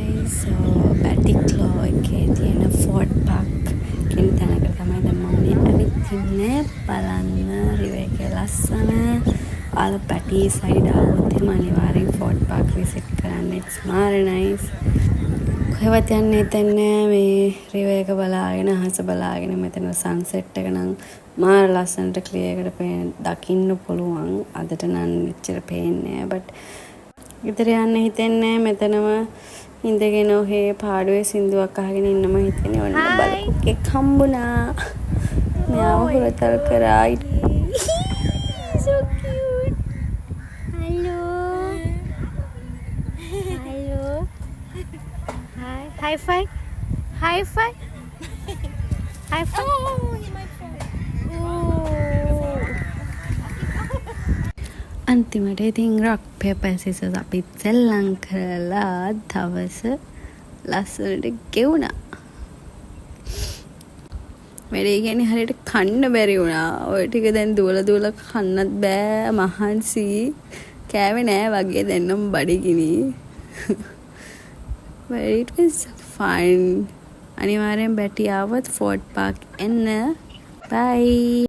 guys, so Batticlaw එකේ තියෙන Ford Park කියන තැනකට තමයි දැන් මම මේ ඇවිත් ඉන්නේ. බලන්න රිවර් එකේ ලස්සන. ඔයාලා පැටි සයිඩ් ආවොත් එහෙම අනිවාර්යෙන් ෆෝඩ් පාක් විසිට් කරන්න. it's very nice. කොහෙවත් යන්න හිතෙන්නේ නැහැ. මේ රිවර් එක බලාගෙන අහස බලාගෙන මෙතන සන්සෙට් එක නම් මාර ලස්සනට ක්ලියර් එකට දකින්න පුළුවන්. අදට නම් එච්චර පේන්නේ නැහැ. but ගෙදර යන්න හිතෙන්නේ මෙතනම ඉඳගෙන ඔහේ පාඩුවේ සින්දුවක් අහගෙන ඉන්නම හිතෙන්නේ. ඔන්න බලකුක්ෙක් හම්බුණා. මෙයාව හුරතල් කරා. So cute. Hello. Hello. Hi. High five. High five. High five. Oh, he might fall. අන්තිමට ඉතින් රොක් පේපර් සිසර්ස් අපි සෙල්ලම් කරලා දවස ලස්සනට ගෙවුණා. වැඩේ කියන්නේ හරියට කන්න බැරි වුණා. ඔය ටික දැන් දුවලා කන්නත් බෑ, මහන්සි. කෑවේ නෑ වගේ දැන්නම් බඩගිනි. but it was fun. අනිවාර්යෙන් බැටි ආවොත් ෆෝඩ් පාක් එන්න. bye.